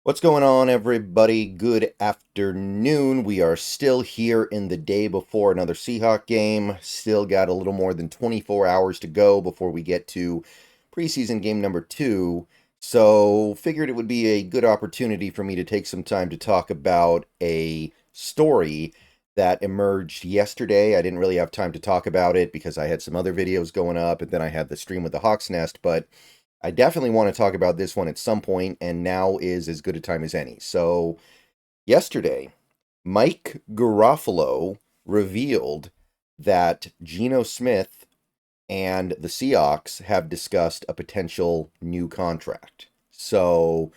What's going on, everybody? Good afternoon. We are still here in the day before another Seahawk game. Still got a little more than 24 hours to go before we get to preseason game number 2. So, figured it would be a good opportunity for me to take some time to talk about a story that emerged yesterday. I didn't really have time to talk about it because I had some other videos going up, and then I had the stream with the Hawks Nest, but I definitely want to talk about this one at some point, and now is as good a time as any. So, yesterday, Mike Garofalo revealed that Geno Smith and the Seahawks have discussed a potential new contract. So,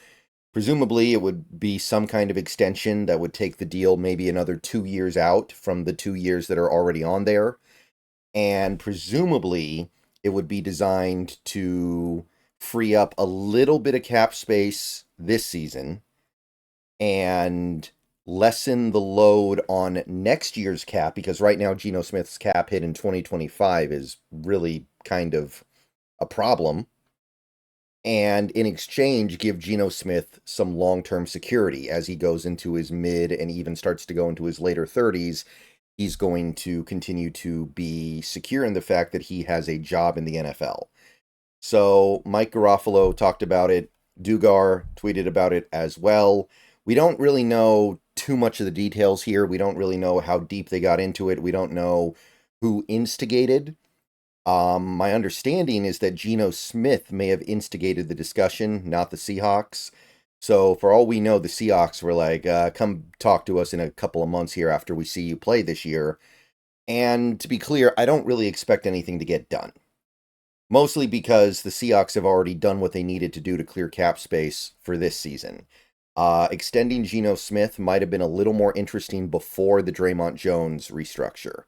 presumably, it would be some kind of extension that would take the deal maybe another 2 years out from the 2 years that are already on there. And presumably, it would be designed to free up a little bit of cap space this season and lessen the load on next year's cap, because right now Geno Smith's cap hit in 2025 is really kind of a problem. And in exchange, give Geno Smith some long-term security as he goes into his mid and even starts to go into his later 30s. He's going to continue to be secure in the fact that he has a job in the NFL. So Mike Garofalo talked about it. Dugar tweeted about it as well. We don't really know too much of the details here. We don't really know how deep they got into it. We don't know who instigated. My understanding is that Geno Smith may have instigated the discussion, not the Seahawks. So for all we know, the Seahawks were like, come talk to us in a couple of months here after we see you play this year. And to be clear, I don't really expect anything to get done. Mostly because the Seahawks have already done what they needed to do to clear cap space for this season. Extending Geno Smith might have been a little more interesting before the Draymond Jones restructure.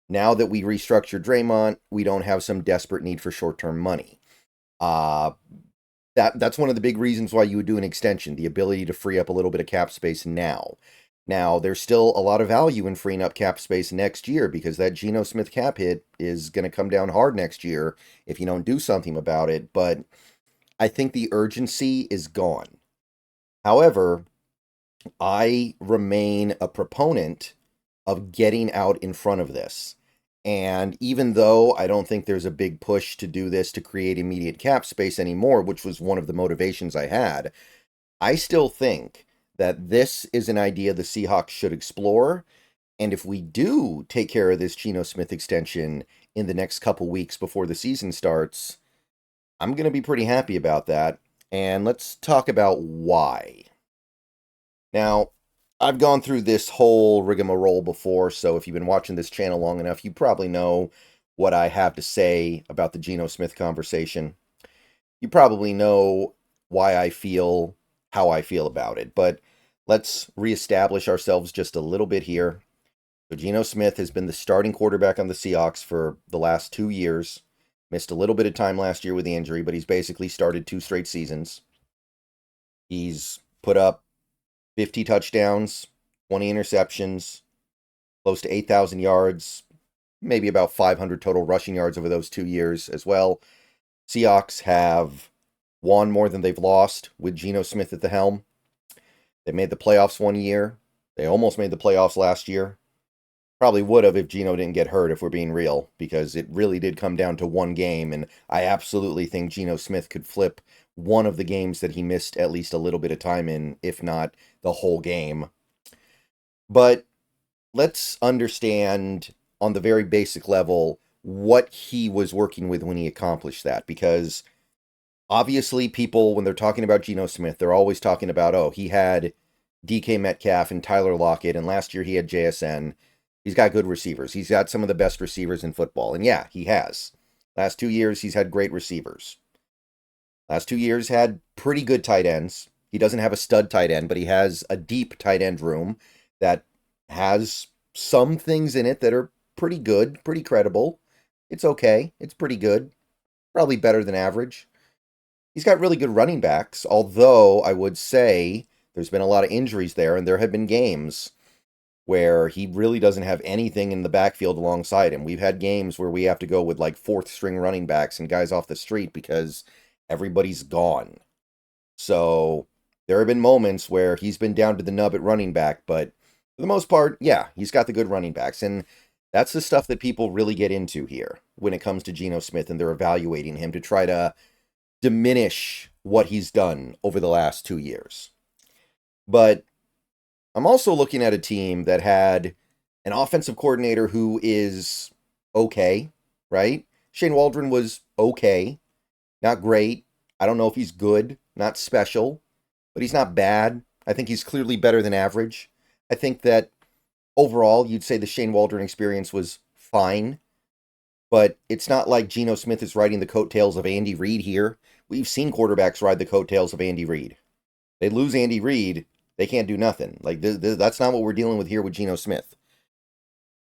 Now that we restructured Draymond, we don't have some desperate need for short-term money. Uh, that's one of the big reasons why you would do an extension, the ability to free up a little bit of cap space now. Now, there's still a lot of value in freeing up cap space next year because that Geno Smith cap hit is going to come down hard next year if you don't do something about it. But I think the urgency is gone. However, I remain a proponent of getting out in front of this. And even though I don't think there's a big push to do this to create immediate cap space anymore, which was one of the motivations I had, I still think that this is an idea the Seahawks should explore. And if we do take care of this Geno Smith extension in the next couple weeks before the season starts, I'm going to be pretty happy about that. And let's talk about why. Now, I've gone through this whole rigmarole before, so if you've been watching this channel long enough, you probably know what I have to say about the Geno Smith conversation. You probably know why I feel how I feel about it, but let's reestablish ourselves just a little bit here. So Geno Smith has been the starting quarterback on the Seahawks for the last 2 years. Missed a little bit of time last year with the injury, but he's basically started 2 straight seasons. He's put up 50 touchdowns, 20 interceptions, close to 8,000 yards, maybe about 500 total rushing yards over those 2 years as well. Seahawks have won more than they've lost with Geno Smith at the helm. They made the playoffs one year. They almost made the playoffs last year. Probably would have if Geno didn't get hurt, if we're being real, because it really did come down to one game, and I absolutely think Geno Smith could flip one of the games that he missed at least a little bit of time in, if not the whole game. But let's understand on the very basic level what he was working with when he accomplished that, because obviously people, when they're talking about Geno Smith, they're always talking about, oh, he had DK Metcalf and Tyler Lockett, and last year he had JSN. He's got good receivers. He's got some of the best receivers in football. And yeah, he has. Last 2 years, he's had great receivers. Last 2 years had pretty good tight ends. He doesn't have a stud tight end, but he has a deep tight end room that has some things in it that are pretty good, pretty credible. It's okay. It's pretty good. Probably better than average. He's got really good running backs, although I would say there's been a lot of injuries there, and there have been games where he really doesn't have anything in the backfield alongside him. We've had games where we have to go with like fourth string running backs and guys off the street because everybody's gone. So There have been moments where he's been down to the nub at running back, but for the most part, yeah, he's got the good running backs. And that's the stuff that people really get into here when it comes to Geno Smith, and they're evaluating him to try to diminish what he's done over the last 2 years. But I'm also looking at a team that had an offensive coordinator who is okay, right? Shane Waldron was okay, not great. I don't know if he's good, not special, but he's not bad. I think he's clearly better than average. I think that overall, you'd say the Shane Waldron experience was fine, but it's not like Geno Smith is riding the coattails of Andy Reid here. We've seen quarterbacks ride the coattails of Andy Reid. They lose Andy Reid, they can't do nothing. Like, that's not what we're dealing with here with Geno Smith.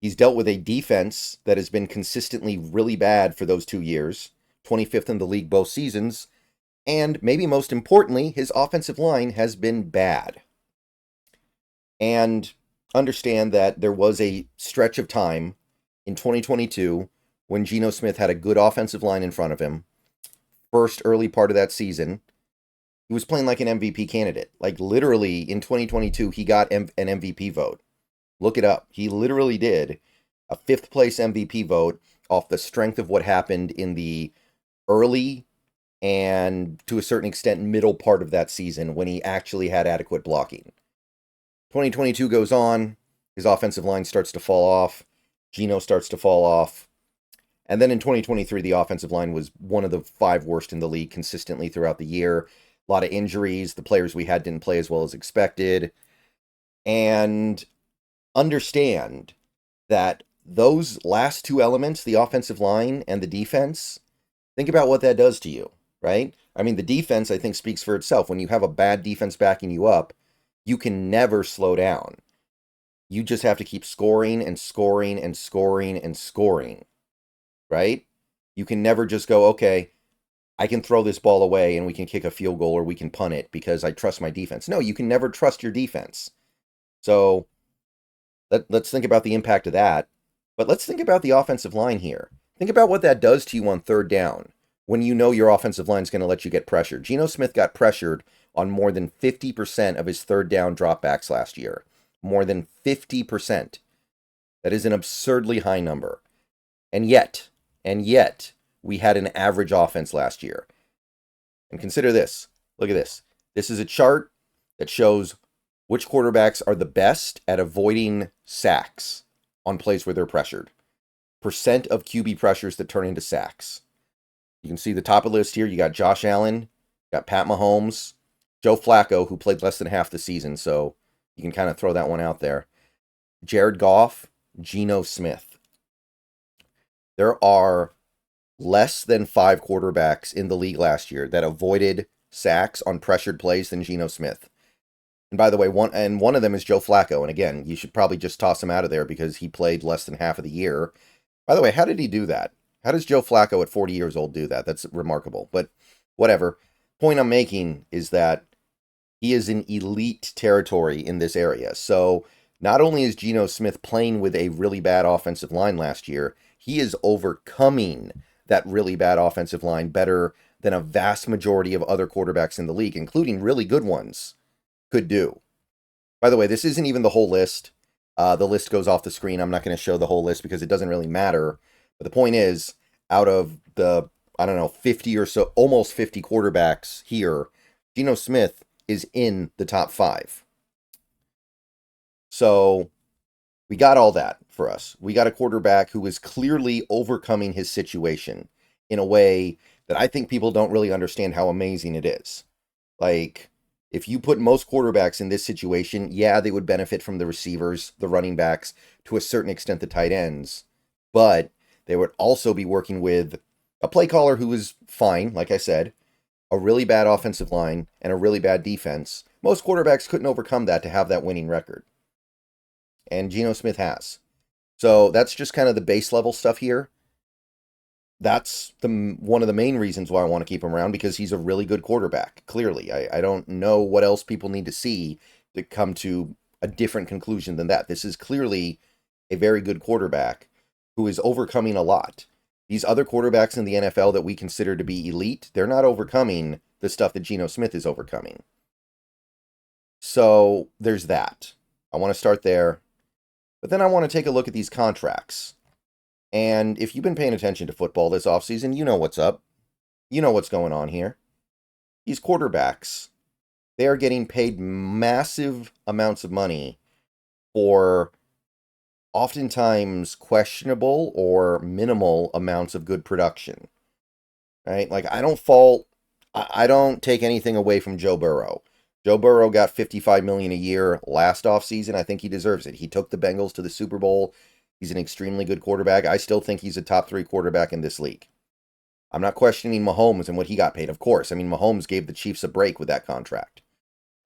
He's dealt with a defense that has been consistently really bad for those 2 years, 25th in the league both seasons, and maybe most importantly, his offensive line has been bad. And understand that there was a stretch of time in 2022 when Geno Smith had a good offensive line in front of him. First early part of that season, he was playing like an MVP candidate. Like, literally, in 2022, he got an MVP vote. Look it up. He literally did a 5th place MVP vote off the strength of what happened in the early and, to a certain extent, middle part of that season when he actually had adequate blocking. 2022 goes on, his offensive line starts to fall off, Geno starts to fall off, and then in 2023, the offensive line was one of the 5 worst in the league consistently throughout the year. A lot of injuries, the players we had didn't play as well as expected, and understand that those last 2 elements, the offensive line and the defense, think about what that does to you, right? I mean, the defense, I think, speaks for itself. When you have a bad defense backing you up, you can never slow down. You just have to keep scoring and scoring and scoring and scoring, right? You can never just go, okay, I can throw this ball away and we can kick a field goal or we can punt it because I trust my defense. No, you can never trust your defense. So let's think about the impact of that. But let's think about the offensive line here. Think about what that does to you on 3rd down when you know your offensive line is going to let you get pressured. Geno Smith got pressured on more than 50% of his 3rd down dropbacks last year. More than 50%. That is an absurdly high number. And yet, we had an average offense last year. And consider this. Look at this. This is a chart that shows which quarterbacks are the best at avoiding sacks on plays where they're pressured. Percent of QB pressures that turn into sacks. You can see the top of the list here. You got Josh Allen, you got Pat Mahomes, Joe Flacco, who played less than half the season, so you can kind of throw that one out there. Jared Goff, Geno Smith. There are less than 5 quarterbacks in the league last year that avoided sacks on pressured plays than Geno Smith. And by the way, one of them is Joe Flacco. And again, you should probably just toss him out of there because he played less than half of the year. By the way, how did he do that? How does Joe Flacco at 40 years old do that? That's remarkable. But whatever. Point I'm making is that he is in elite territory in this area. So not only is Geno Smith playing with a really bad offensive line last year, he is overcoming that really bad offensive line better than a vast majority of other quarterbacks in the league, including really good ones, could do. By the way, this isn't even the whole list. The list goes off the screen. I'm not going to show the whole list because it doesn't really matter. But the point is, out of the, 50 or so, almost 50 quarterbacks here, Geno Smith is in the top 5. So we got all that for us. We got a quarterback who is clearly overcoming his situation in a way that I think people don't really understand how amazing it is. Like, if you put most quarterbacks in this situation, yeah, they would benefit from the receivers, the running backs, to a certain extent the tight ends, but they would also be working with a play caller who is fine, like I said, a really bad offensive line, and a really bad defense. Most quarterbacks couldn't overcome that to have that winning record. And Geno Smith has. So that's just kind of the base level stuff here. That's one of the main reasons why I want to keep him around, because he's a really good quarterback, clearly. I don't know what else people need to see to come to a different conclusion than that. This is clearly a very good quarterback who is overcoming a lot. These other quarterbacks in the NFL that we consider to be elite, they're not overcoming the stuff that Geno Smith is overcoming. So there's that. I want to start there. But then I want to take a look at these contracts. And if you've been paying attention to football this offseason, you know what's up. You know what's going on here. These quarterbacks, they are getting paid massive amounts of money for oftentimes questionable or minimal amounts of good production. Right? Like, I don't take anything away from Joe Burrow. Joe Burrow got $55 million a year last offseason. I think he deserves it. He took the Bengals to the Super Bowl. He's an extremely good quarterback. I still think he's a top 3 quarterback in this league. I'm not questioning Mahomes and what he got paid, of course. I mean, Mahomes gave the Chiefs a break with that contract.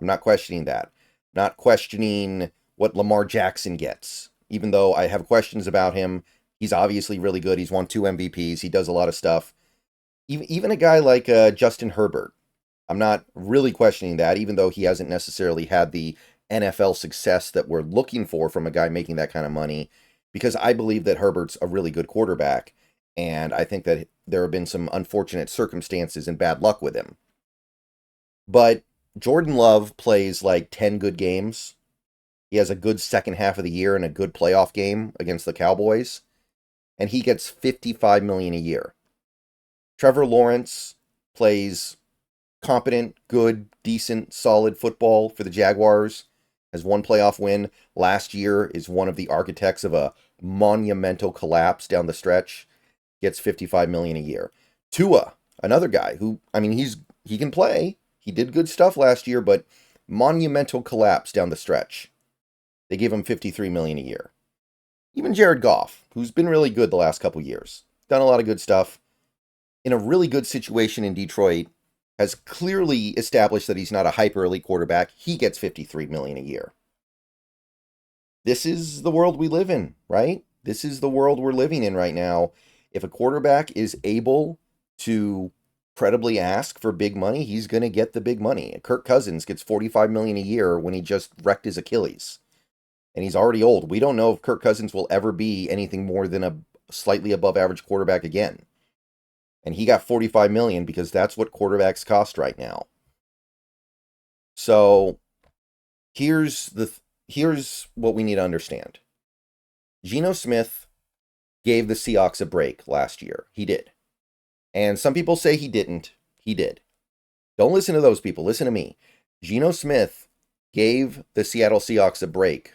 I'm not questioning that. Not questioning what Lamar Jackson gets. Even though I have questions about him, he's obviously really good. He's won 2 MVPs. He does a lot of stuff. Even a guy like Justin Herbert, I'm not really questioning that, even though he hasn't necessarily had the NFL success that we're looking for from a guy making that kind of money, because I believe that Herbert's a really good quarterback, and I think that there have been some unfortunate circumstances and bad luck with him. But Jordan Love plays like 10 good games. He has a good second half of the year and a good playoff game against the Cowboys, and he gets $55 million a year. Trevor Lawrence plays competent, good, decent, solid football for the Jaguars, has 1 playoff win. Last year is one of the architects of a monumental collapse down the stretch, gets $55 million a year. Tua, another guy who, I mean, he can play. He did good stuff last year, but monumental collapse down the stretch. They gave him $53 million a year. Even Jared Goff, who's been really good the last couple years, done a lot of good stuff, in a really good situation in Detroit, has clearly established that he's not a hyper elite quarterback. He gets $53 million a year. This is the world we live in, right? This is the world we're living in right now. If a quarterback is able to credibly ask for big money, he's going to get the big money. Kirk Cousins gets $45 million a year when he just wrecked his Achilles. And he's already old. We don't know if Kirk Cousins will ever be anything more than a slightly above average quarterback again. And he got $45 million because that's what quarterbacks cost right now. So here's what we need to understand. Geno Smith gave the Seahawks a break last year. He did. And some people say he didn't. He did. Don't listen to those people. Listen to me. Geno Smith gave the Seattle Seahawks a break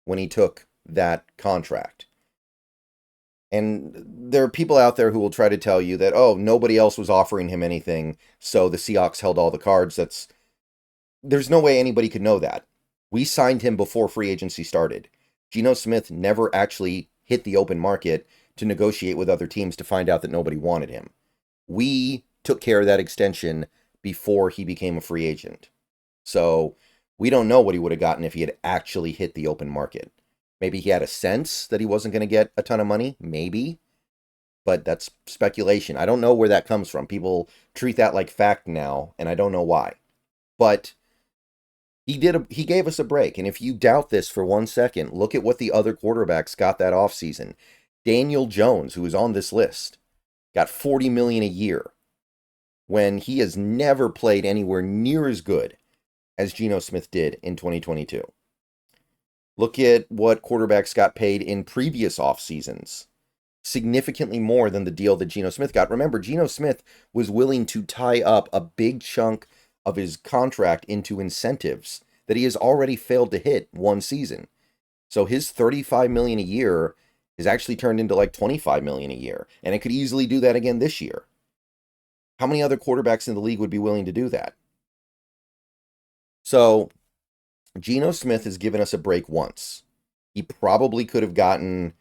when he took that contract. And there are people out there who will try to tell you that, oh, nobody else was offering him anything, so the Seahawks held all the cards. There's no way anybody could know that. We signed him before free agency started. Geno Smith never actually hit the open market to negotiate with other teams to find out that nobody wanted him. We took care of that extension before he became a free agent. So we don't know what he would have gotten if he had actually hit the open market. Maybe he had a sense that he wasn't going to get a ton of money. Maybe. But that's speculation. I don't know where that comes from. People treat that like fact now, and I don't know why. But he gave us a break. And if you doubt this for 1 second, look at what the other quarterbacks got that offseason. Daniel Jones, who is on this list, got $40 million a year when he has never played anywhere near as good as Geno Smith did in 2022. Look at what quarterbacks got paid in previous off seasons. Significantly more than the deal that Geno Smith got. Remember, Geno Smith was willing to tie up a big chunk of his contract into incentives that he has already failed to hit 1 season. So his $35 million a year is actually turned into like $25 million a year. And it could easily do that again this year. How many other quarterbacks in the league would be willing to do that? So Geno Smith has given us a break once. He probably could have gotten,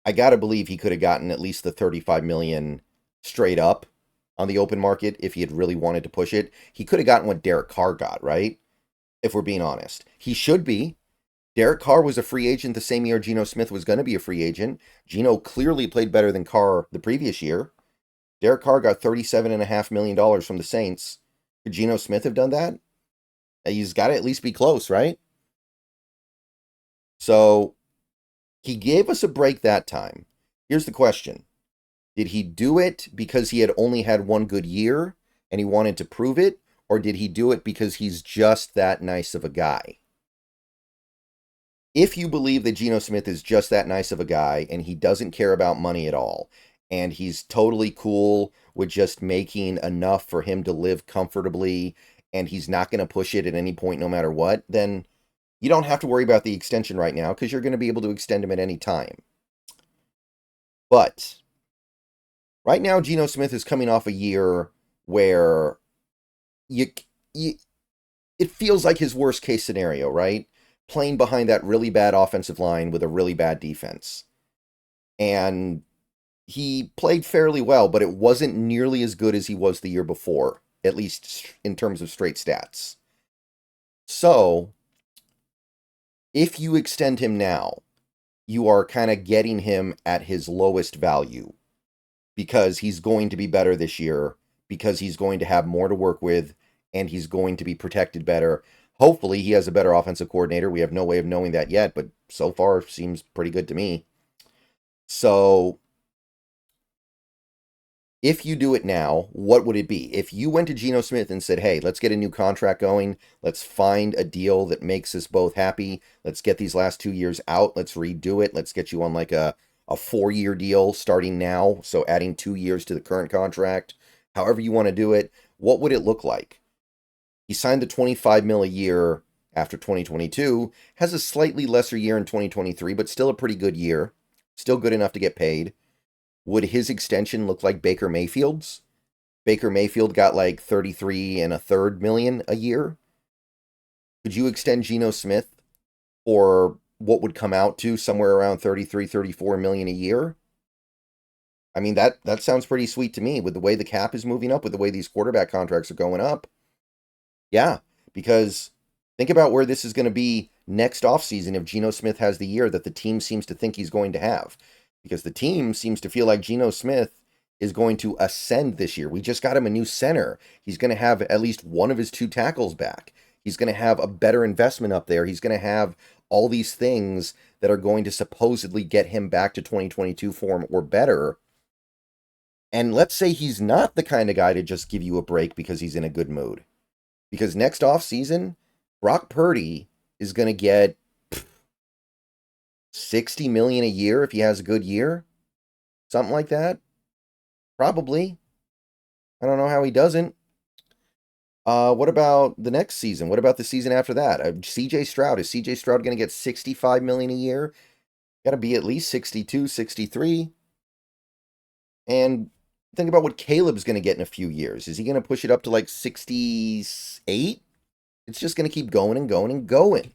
I gotta believe he could have gotten at least the $35 million straight up on the open market if he had really wanted to push it. He could have gotten what Derek Carr got, right? If we're being honest. He should be. Derek Carr was a free agent the same year Geno Smith was going to be a free agent. Geno clearly played better than Carr the previous year. Derek Carr got $37.5 million from the Saints. Could Geno Smith have done that? He's got to at least be close, right? So he gave us a break that time. Here's the question. Did he do it because he had only had 1 good year and he wanted to prove it? or did he do it because he's just that nice of a guy? If you believe that Geno Smith is just that nice of a guy and he doesn't care about money at all, and he's totally cool with just making enough for him to live comfortably, and he's not going to push it at any point no matter what, then you don't have to worry about the extension right now because you're going to be able to extend him at any time. But right now, Geno Smith is coming off a year where it feels like his worst case scenario, right? Playing behind that really bad offensive line with a really bad defense. And he played fairly well, but it wasn't nearly as good as he was the year before, at least in terms of straight stats. So, if you extend him now, you are kind of getting him at his lowest value because he's going to be better this year, because he's going to have more to work with, and he's going to be protected better. Hopefully, he has a better offensive coordinator. We have no way of knowing that yet, but so far seems pretty good to me. So, if you do it now, what would it be? If you went to Geno Smith and said, hey, let's get a new contract going. Let's find a deal that makes us both happy. Let's get these last 2 years out. Let's redo it. Let's get you on like a 4-year deal starting now. So adding 2 years to the current contract. However you want to do it. What would it look like? He signed the $25 million a year after 2022. Has a slightly lesser year in 2023, but still a pretty good year. Still good enough to get paid. Would his extension look like Baker Mayfield's? Baker Mayfield got like $33.33 million a year. Could you extend Geno Smith for what would come out to somewhere around $33-34 million a year? I mean, that sounds pretty sweet to me with the way the cap is moving up, with the way these quarterback contracts are going up. Yeah, because think about where this is going to be next offseason if Geno Smith has the year that the team seems to think he's going to have. Because the team seems to feel like Geno Smith is going to ascend this year. We just got him a new center. He's going to have at least one of his 2 tackles back. He's going to have a better investment up there. He's going to have all these things that are going to supposedly get him back to 2022 form or better. And let's say he's not the kind of guy to just give you a break because he's in a good mood. Because next offseason, Brock Purdy is going to get $60 million a year if he has a good year. Something like that. Probably. I don't know how he doesn't. What about the next season? What about the season after that? CJ Stroud. Is CJ Stroud going to get $65 million a year? Got to be at least 62, 63. And think about what Caleb's going to get in a few years. Is he going to push it up to like 68? It's just going to keep going and going and going.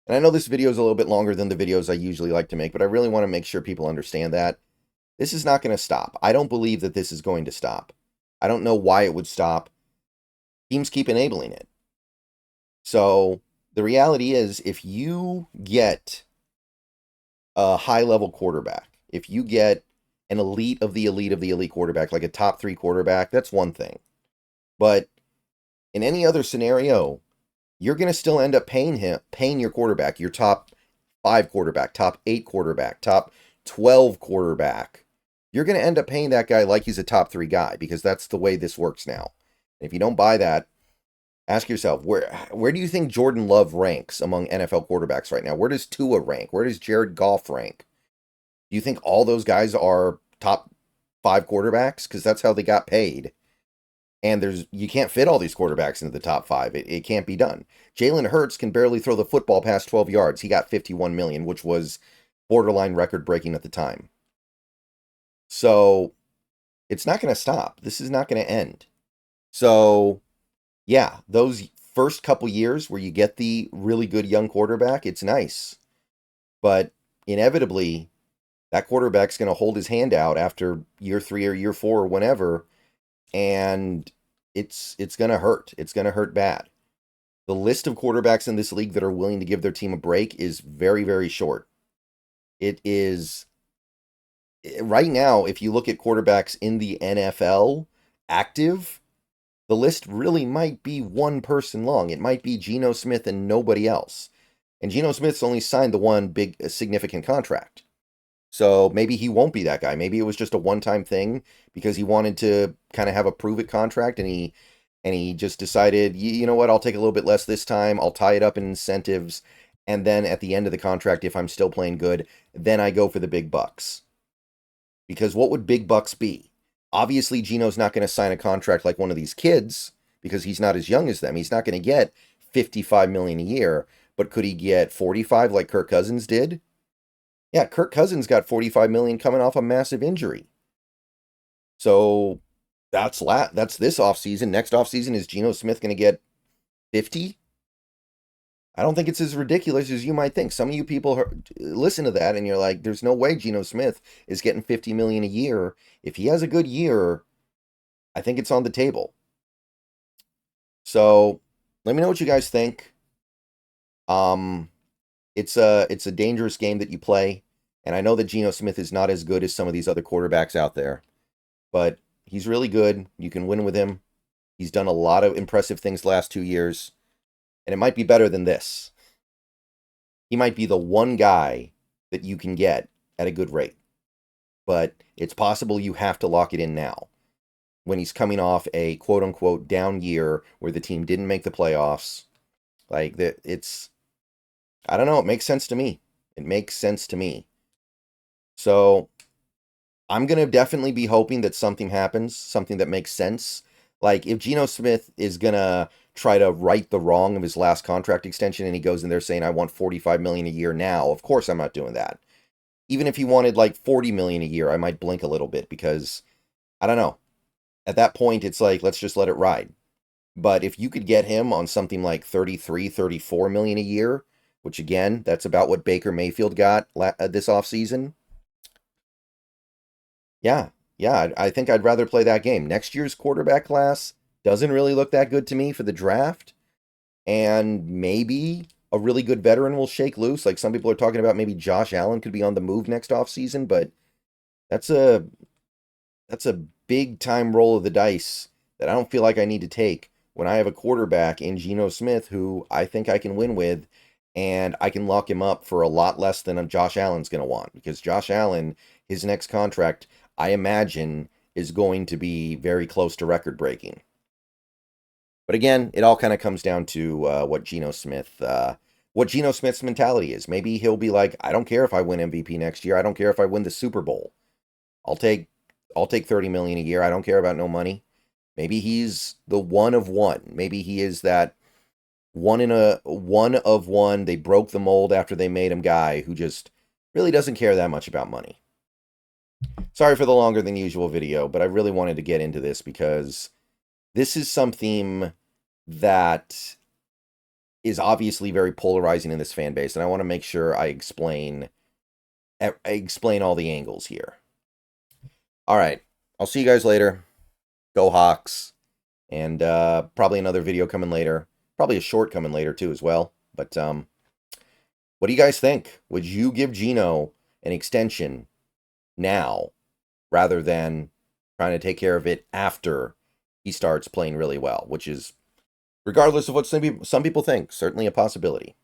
And I know this video is a little bit longer than the videos I usually like to make, but I really want to make sure people understand that this is not going to stop. I don't believe that this is going to stop. I don't know why it would stop. Teams keep enabling it. So the reality is, if you get a high-level quarterback, if you get an elite of the elite quarterback, like a top 3 quarterback, that's one thing. But in any other scenario, you're going to still end up paying your quarterback, your top 5 quarterback, top 8 quarterback, top 12 quarterback. You're going to end up paying that guy like he's a top 3 guy because that's the way this works now. And if you don't buy that, ask yourself, where do you think Jordan Love ranks among NFL quarterbacks right now? Where does Tua rank? Where does Jared Goff rank? Do you think all those guys are top 5 quarterbacks? Because that's how they got paid. And you can't fit all these quarterbacks into the top 5. It can't be done. Jalen Hurts can barely throw the football past 12 yards. He got $51 million, which was borderline record-breaking at the time. So it's not going to stop. This is not going to end. So, yeah, those first couple years where you get the really good young quarterback, it's nice. But inevitably, that quarterback's going to hold his hand out after year 3 or year 4 or whenever, and it's going to hurt. It's going to hurt bad. The list of quarterbacks in this league that are willing to give their team a break is very, very short. It is, right now, if you look at quarterbacks in the NFL active, the list really might be one person long. It might be Geno Smith and nobody else. And Geno Smith's only signed the one big significant contract. So maybe he won't be that guy. Maybe it was just a one-time thing because he wanted to kind of have a prove-it contract and he and he just decided, you know what, I'll take a little bit less this time, I'll tie it up in incentives, and then at the end of the contract, if I'm still playing good, then I go for the big bucks. Because what would big bucks be? Obviously, Geno's not going to sign a contract like one of these kids because he's not as young as them. He's not going to get $55 million a year, but could he get 45 like Kirk Cousins did? Yeah, Kirk Cousins got 45 million coming off a massive injury. So that's this offseason. Next offseason, is Geno Smith going to get 50? I don't think it's as ridiculous as you might think. Some of you people listen to that and you're like, there's no way Geno Smith is getting 50 million a year. If he has a good year, I think it's on the table. So let me know what you guys think. It's a dangerous game that you play, and I know that Geno Smith is not as good as some of these other quarterbacks out there, but he's really good. You can win with him. He's done a lot of impressive things the last 2 years, and it might be better than this. He might be the one guy that you can get at a good rate, but it's possible you have to lock it in now when he's coming off a quote-unquote down year where the team didn't make the playoffs. Like, I don't know, it makes sense to me. It makes sense to me. So I'm going to definitely be hoping that something happens, something that makes sense. Like, if Geno Smith is going to try to right the wrong of his last contract extension and he goes in there saying, I want 45 million a year now, of course I'm not doing that. Even if he wanted like 40 million a year, I might blink a little bit because, I don't know. At that point, it's like, let's just let it ride. But if you could get him on something like 33, 34 million a year, which again, that's about what Baker Mayfield got this offseason. Yeah, I think I'd rather play that game. Next year's quarterback class doesn't really look that good to me for the draft. And maybe a really good veteran will shake loose. Like some people are talking about maybe Josh Allen could be on the move next offseason, but that's a big time roll of the dice that I don't feel like I need to take when I have a quarterback in Geno Smith who I think I can win with, and I can lock him up for a lot less than Josh Allen's going to want, because Josh Allen, his next contract, I imagine, is going to be very close to record breaking. But again, it all kind of comes down to what Geno Smith's mentality is. Maybe he'll be like, I don't care if I win MVP next year. I don't care if I win the Super Bowl. I'll take 30 million a year. I don't care about no money. Maybe he's the one of one. Maybe he is that one of one. They broke the mold after they made him guy who just really doesn't care that much about money. Sorry for the longer than usual video, but I really wanted to get into this because this is something that is obviously very polarizing in this fan base, and I want to make sure I explain all the angles here. All right, I'll see you guys later. Go Hawks. And probably another video coming later. Probably a short coming later too as well. But what do you guys think? Would you give Geno an extension now rather than trying to take care of it after he starts playing really well, which is, regardless of what some people think, certainly a possibility.